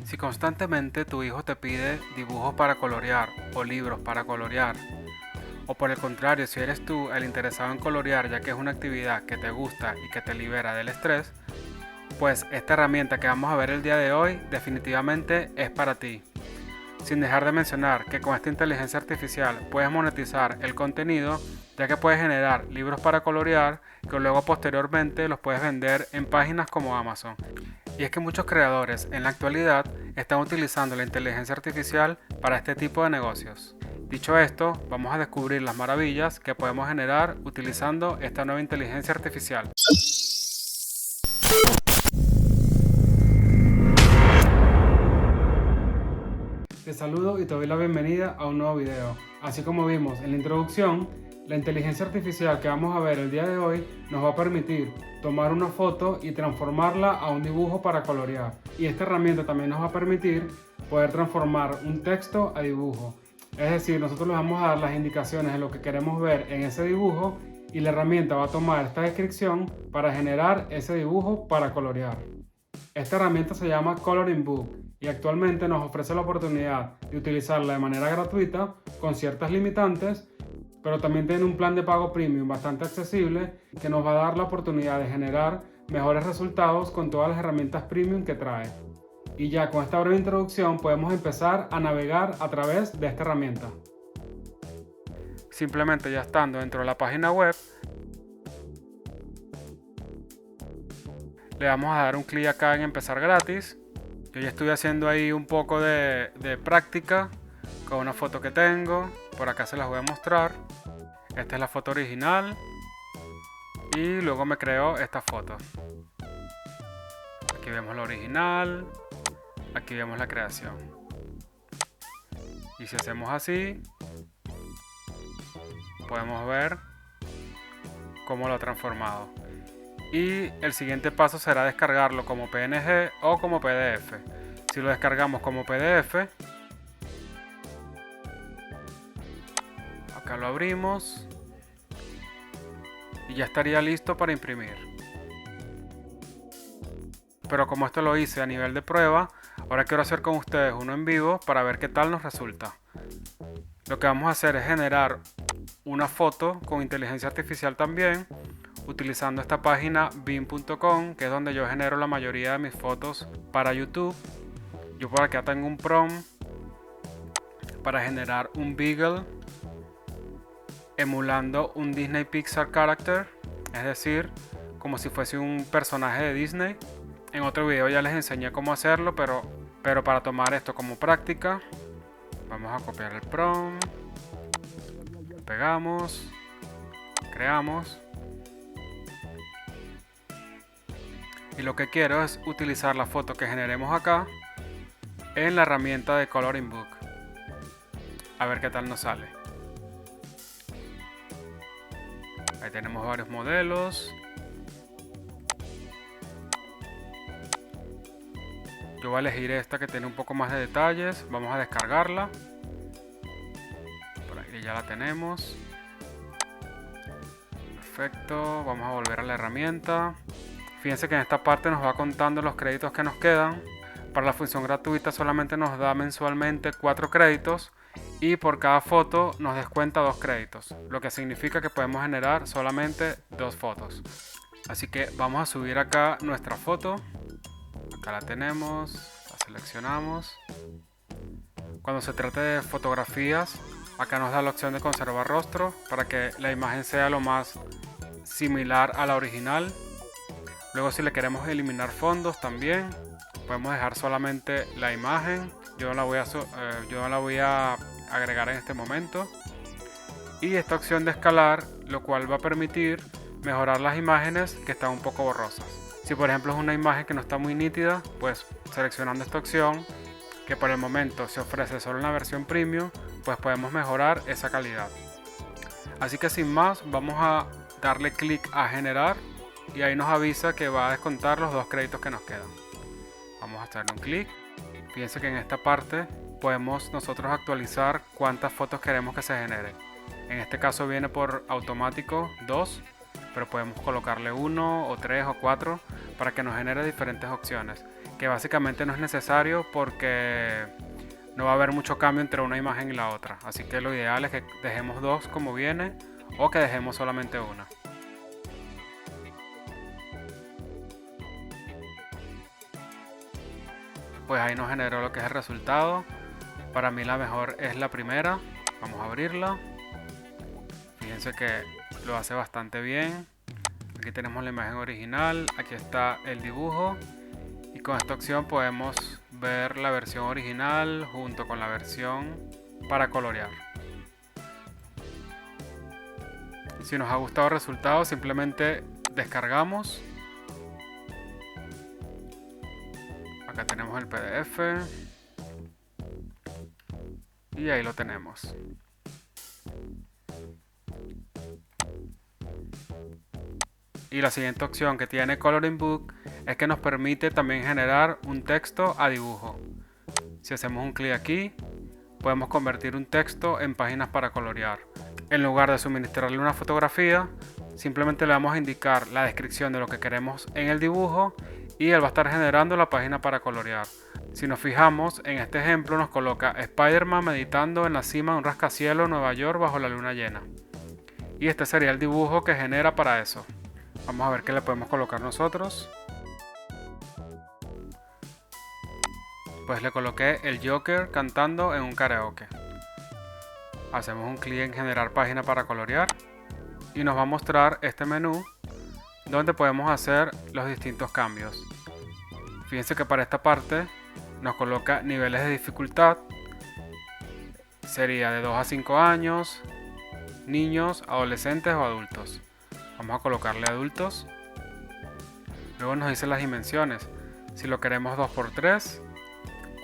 Si constantemente tu hijo te pide dibujos para colorear o libros para colorear, o por el contrario, si eres tú el interesado en colorear ya que es una actividad que te gusta y que te libera del estrés, pues esta herramienta que vamos a ver el día de hoy definitivamente es para ti. Sin dejar de mencionar que con esta inteligencia artificial puedes monetizar el contenido, ya que puedes generar libros para colorear que luego posteriormente los puedes vender en páginas como Amazon. Y es que muchos creadores en la actualidad están utilizando la inteligencia artificial para este tipo de negocios. Dicho esto, vamos a descubrir las maravillas que podemos generar utilizando esta nueva inteligencia artificial. Te saludo y te doy la bienvenida a un nuevo video. Así como vimos en la introducción, la inteligencia artificial que vamos a ver el día de hoy nos va a permitir tomar una foto y transformarla a un dibujo para colorear. Y esta herramienta también nos va a permitir poder transformar un texto a dibujo. Es decir, nosotros le vamos a dar las indicaciones de lo que queremos ver en ese dibujo y la herramienta va a tomar esta descripción para generar ese dibujo para colorear. Esta herramienta se llama Coloring Book y actualmente nos ofrece la oportunidad de utilizarla de manera gratuita con ciertas limitantes, pero también tiene un plan de pago premium bastante accesible que nos va a dar la oportunidad de generar mejores resultados con todas las herramientas premium que trae. Y ya con esta breve introducción podemos empezar a navegar a través de esta herramienta. Simplemente ya estando dentro de la página web, le vamos a dar un clic acá en empezar gratis. Yo ya estoy haciendo ahí un poco de práctica con una foto que tengo. Por acá se las voy a mostrar. Esta es la foto original. Y luego me creo esta foto. Aquí vemos la original. Aquí vemos la creación. Y si hacemos así, podemos ver cómo lo ha transformado. Y el siguiente paso será descargarlo como PNG o como PDF. Si lo descargamos como PDF, acá lo abrimos y ya estaría listo para imprimir. Pero como esto lo hice a nivel de prueba, ahora quiero hacer con ustedes uno en vivo para ver qué tal nos resulta. Lo que vamos a hacer es generar una foto con inteligencia artificial también, utilizando esta página Bing.com, que es donde yo genero la mayoría de mis fotos para YouTube. Yo por acá tengo un prompt para generar un Beagle emulando un Disney Pixar character, es decir, como si fuese un personaje de Disney. En otro video ya les enseñé cómo hacerlo, pero para tomar esto como práctica, vamos a copiar el prompt, pegamos, creamos. Y lo que quiero es utilizar la foto que generemos acá en la herramienta de Coloring Book. A ver qué tal nos sale. Ahí tenemos varios modelos. Yo voy a elegir esta que tiene un poco más de detalles. Vamos a descargarla. Por ahí ya la tenemos. Perfecto. Vamos a volver a la herramienta. Fíjense que en esta parte nos va contando los créditos que nos quedan. Para la función gratuita solamente nos da mensualmente 4 créditos y por cada foto nos descuenta 2 créditos, lo que significa que podemos generar solamente 2 fotos. Así que vamos a subir acá nuestra foto. Acá la tenemos, la seleccionamos. Cuando se trate de fotografías, acá nos da la opción de conservar rostro para que la imagen sea lo más similar a la original. Luego si le queremos eliminar fondos también, podemos dejar solamente la imagen. Yo no la voy a agregar en este momento. Y esta opción de escalar, lo cual va a permitir mejorar las imágenes que están un poco borrosas. Si por ejemplo es una imagen que no está muy nítida, pues seleccionando esta opción, que por el momento se ofrece solo en la versión premium, pues podemos mejorar esa calidad. Así que sin más, vamos a darle clic a generar. Y ahí nos avisa que va a descontar los 2 créditos que nos quedan. Vamos a hacerle un clic. Fíjense que en esta parte podemos nosotros actualizar cuántas fotos queremos que se generen. En este caso viene por automático 2, pero podemos colocarle 1 o 3 o 4 para que nos genere diferentes opciones. que básicamente no es necesario porque no va a haber mucho cambio entre una imagen y la otra. Así que lo ideal es que dejemos dos como viene o que dejemos solamente una. Pues ahí nos generó lo que es el resultado. Para mí la mejor es la primera. Vamos a abrirla. Fíjense que lo hace bastante bien. Aquí tenemos la imagen original, aquí está el dibujo y con esta opción podemos ver la versión original junto con la versión para colorear. Si nos ha gustado el resultado, simplemente descargamos. Acá tenemos el PDF y ahí lo tenemos. Y la siguiente opción que tiene Coloring Book es que nos permite también generar un texto a dibujo. Si hacemos un clic aquí, podemos convertir un texto en páginas para colorear. En lugar de suministrarle una fotografía, simplemente le vamos a indicar la descripción de lo que queremos en el dibujo y él va a estar generando la página para colorear. Si nos fijamos, en este ejemplo nos coloca Spider-Man meditando en la cima de un rascacielos en Nueva York bajo la luna llena. Y este sería el dibujo que genera para eso. Vamos a ver qué le podemos colocar nosotros. Pues le coloqué el Joker cantando en un karaoke. Hacemos un clic en generar página para colorear y nos va a mostrar este menú donde podemos hacer los distintos cambios. Fíjense que para esta parte nos coloca niveles de dificultad. Sería de 2 a 5 años, niños, adolescentes o adultos. Vamos a colocarle adultos. Luego nos dice las dimensiones. Si lo queremos 2×3,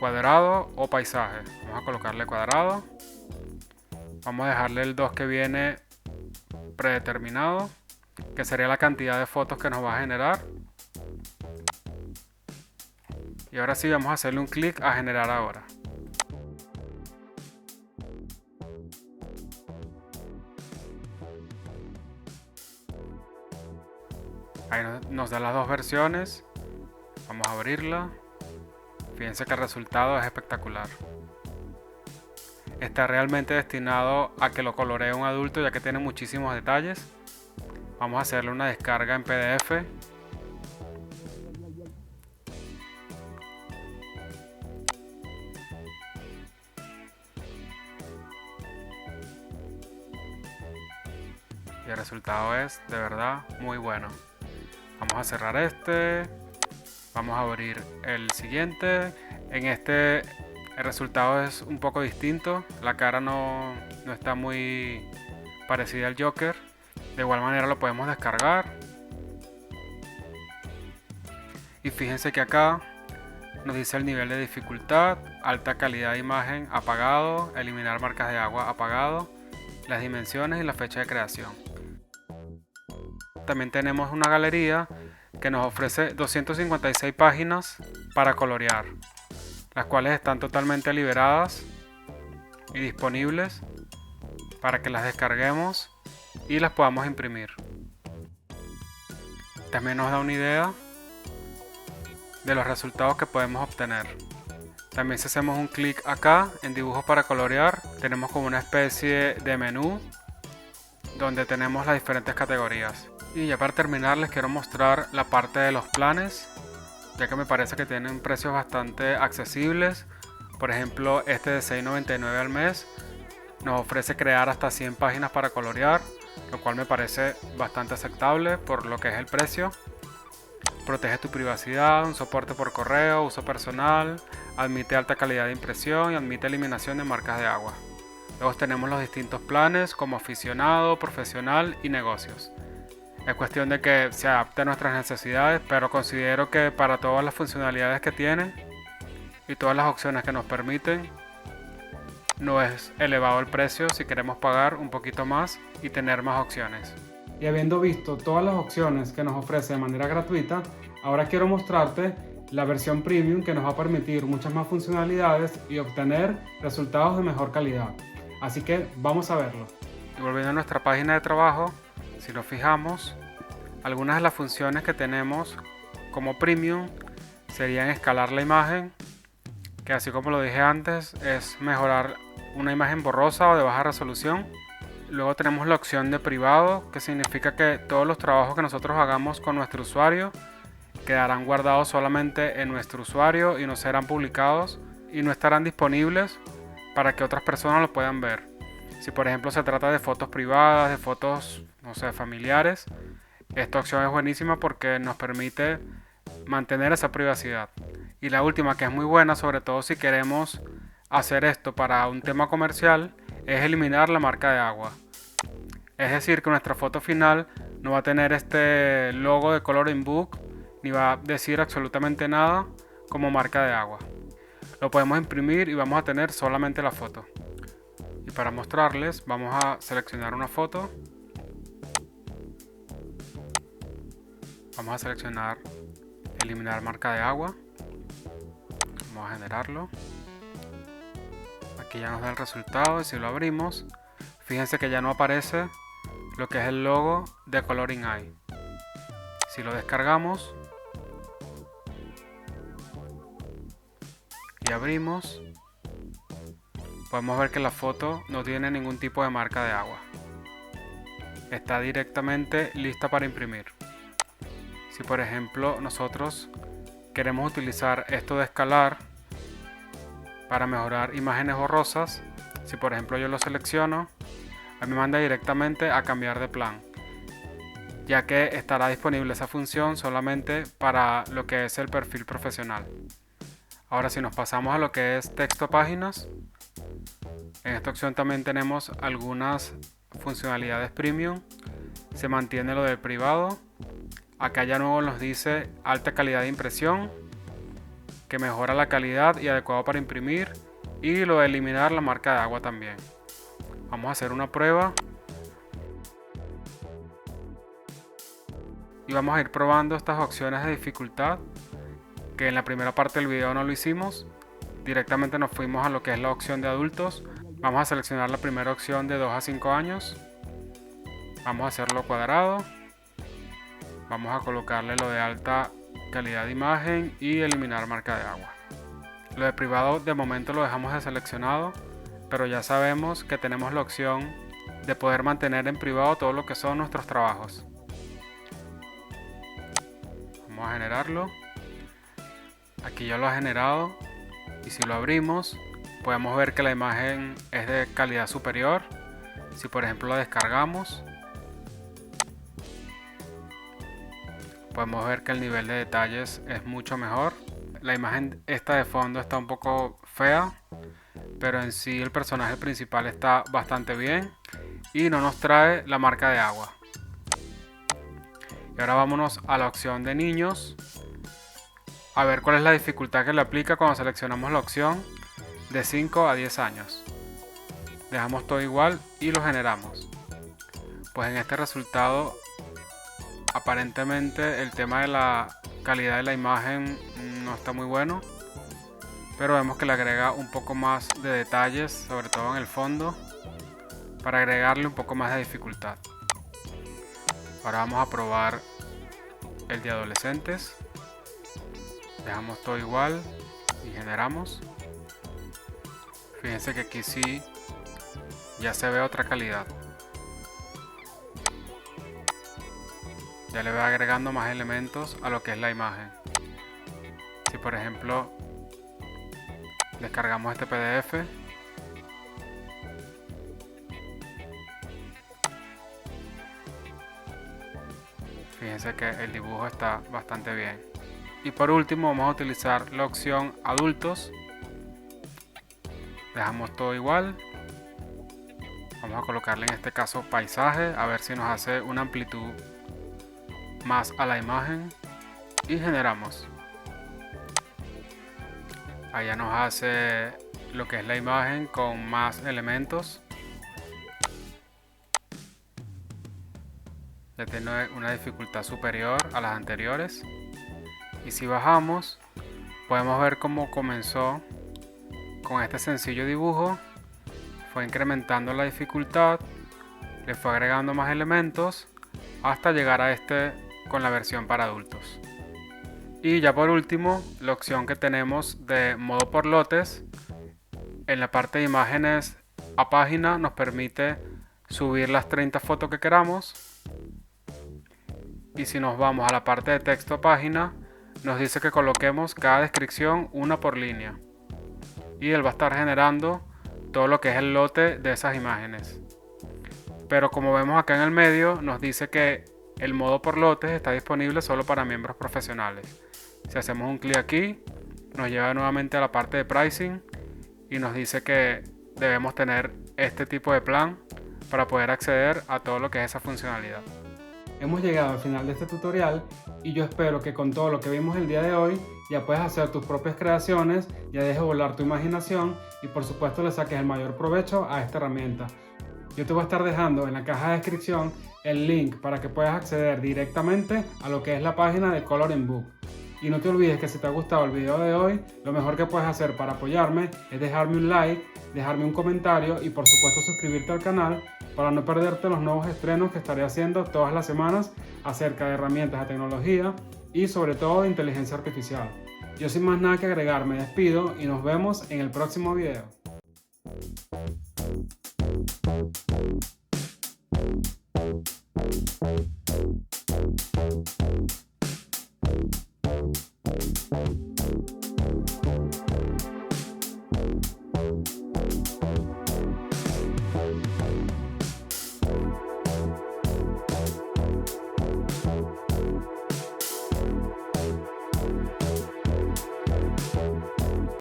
cuadrado o paisaje. Vamos a colocarle cuadrado. Vamos a dejarle el 2 que viene predeterminado, que sería la cantidad de fotos que nos va a generar. Y ahora sí vamos a hacerle un clic a generar ahora. Ahí nos da las dos versiones. Vamos a abrirla. Fíjense que el resultado es espectacular. Está realmente destinado a que lo coloree un adulto ya que tiene muchísimos detalles. Vamos a hacerle una descarga en PDF. Y el resultado es de verdad muy bueno. Vamos a cerrar este. Vamos a abrir el siguiente. En este el resultado es un poco distinto. La cara no está muy parecida al Joker. De igual manera lo podemos descargar. Y fíjense que acá nos dice el nivel de dificultad, alta calidad de imagen apagado, eliminar marcas de agua apagado, las dimensiones y la fecha de creación. También tenemos una galería que nos ofrece 256 páginas para colorear, las cuales están totalmente liberadas y disponibles para que las descarguemos y las podamos imprimir. También nos da una idea de los resultados que podemos obtener. También si hacemos un clic acá en dibujos para colorear, tenemos como una especie de menú donde tenemos las diferentes categorías. Y ya para terminar les quiero mostrar la parte de los planes, ya que me parece que tienen precios bastante accesibles. Por ejemplo, este de $6.99 al mes nos ofrece crear hasta 100 páginas para colorear, lo cual me parece bastante aceptable por lo que es el precio. Protege tu privacidad, un soporte por correo, uso personal, admite alta calidad de impresión y admite eliminación de marcas de agua. Luego tenemos los distintos planes como aficionado, profesional y negocios. Es cuestión de que se adapte a nuestras necesidades, pero considero que para todas las funcionalidades que tiene y todas las opciones que nos permiten, no es elevado el precio si queremos pagar un poquito más y tener más opciones. Y habiendo visto todas las opciones que nos ofrece de manera gratuita, ahora quiero mostrarte la versión premium que nos va a permitir muchas más funcionalidades y obtener resultados de mejor calidad. Así que vamos a verlo. Y volviendo a nuestra página de trabajo, si nos fijamos, algunas de las funciones que tenemos como premium sería en escalar la imagen, que así como lo dije antes, es mejorar una imagen borrosa o de baja resolución. Luego tenemos la opción de privado, que significa que todos los trabajos que nosotros hagamos con nuestro usuario quedarán guardados solamente en nuestro usuario y no serán publicados y no estarán disponibles para que otras personas lo puedan ver. Si por ejemplo se trata de fotos privadas, de fotos, no sé, familiares, esta opción es buenísima porque nos permite mantener esa privacidad. Y la última, que es muy buena, sobre todo si queremos hacer esto para un tema comercial, es eliminar la marca de agua. Es decir, que nuestra foto final no va a tener este logo de Coloring Book ni va a decir absolutamente nada como marca de agua. Lo podemos imprimir y vamos a tener solamente la foto. Y para mostrarles, vamos a seleccionar una foto. Vamos a seleccionar eliminar marca de agua. Vamos a generarlo. Aquí ya nos da el resultado y si lo abrimos, fíjense que ya no aparece lo que es el logo de Coloring Eye. Si lo descargamos y abrimos, podemos ver que la foto no tiene ningún tipo de marca de agua. Está directamente lista para imprimir. Si por ejemplo nosotros queremos utilizar esto de escalar para mejorar imágenes borrosas, si por ejemplo yo lo selecciono, a mí me manda directamente a cambiar de plan, ya que estará disponible esa función solamente para lo que es el perfil profesional. Ahora si nos pasamos a lo que es texto páginas, en esta opción también tenemos algunas funcionalidades premium. Se mantiene lo del privado. Acá ya nuevo nos dice alta calidad de impresión, que mejora la calidad y adecuado para imprimir, y lo de eliminar la marca de agua también. Vamos a hacer una prueba y vamos a ir probando estas opciones de dificultad, que en la primera parte del video no lo hicimos. Directamente nos fuimos a lo que es la opción de adultos. Vamos a seleccionar la primera opción de 2 a 5 años. Vamos a hacerlo cuadrado. Vamos a colocarle lo de alta calidad de imagen y eliminar marca de agua. Lo de privado de momento lo dejamos deseleccionado, pero ya sabemos que tenemos la opción de poder mantener en privado todo lo que son nuestros trabajos. Vamos a generarlo. Aquí ya lo ha generado y si lo abrimos podemos ver que la imagen es de calidad superior. Si por ejemplo la descargamos, podemos ver que el nivel de detalles es mucho mejor. La imagen esta de fondo está un poco fea, pero en sí el personaje principal está bastante bien y no nos trae la marca de agua. Y ahora vámonos a la opción de niños, a ver cuál es la dificultad que le aplica cuando seleccionamos la opción de 5 a 10 años. Dejamos todo igual y lo generamos. Pues en este resultado aparentemente el tema de la calidad de la imagen no está muy bueno, pero vemos que le agrega un poco más de detalles, sobre todo en el fondo, para agregarle un poco más de dificultad. Ahora vamos a probar el de adolescentes. Dejamos todo igual y generamos. Fíjense que aquí sí ya se ve otra calidad. Ya le voy agregando más elementos a lo que es la imagen. Si por ejemplo descargamos este PDF, fíjense que el dibujo está bastante bien. Y por último vamos a utilizar la opción adultos. Dejamos todo igual. Vamos a colocarle en este caso paisaje, a ver si nos hace una amplitud más a la imagen. Y generamos. Allá nos hace lo que es la imagen con más elementos. Ya tiene una dificultad superior a las anteriores. Y si bajamos, podemos ver cómo comenzó con este sencillo dibujo. Fue incrementando la dificultad, le fue agregando más elementos hasta llegar a este con la versión para adultos. Y ya por último, la opción que tenemos de modo por lotes. En la parte de imágenes a página nos permite subir las 30 fotos que queramos. Y si nos vamos a la parte de texto a página, nos dice que coloquemos cada descripción una por línea. Y él va a estar generando todo lo que es el lote de esas imágenes. Pero como vemos acá en el medio, nos dice que el modo por lotes está disponible solo para miembros profesionales. Si hacemos un clic aquí, nos lleva nuevamente a la parte de pricing y nos dice que debemos tener este tipo de plan para poder acceder a todo lo que es esa funcionalidad. Hemos llegado al final de este tutorial y yo espero que con todo lo que vimos el día de hoy ya puedas hacer tus propias creaciones, ya dejes volar tu imaginación y por supuesto le saques el mayor provecho a esta herramienta. Yo te voy a estar dejando en la caja de descripción el link para que puedas acceder directamente a lo que es la página de Coloring Book. Y no te olvides que si te ha gustado el video de hoy, lo mejor que puedes hacer para apoyarme es dejarme un like, dejarme un comentario y por supuesto suscribirte al canal para no perderte los nuevos estrenos que estaré haciendo todas las semanas acerca de herramientas de tecnología y sobre todo de inteligencia artificial. Yo sin más nada que agregar me despido y nos vemos en el próximo video.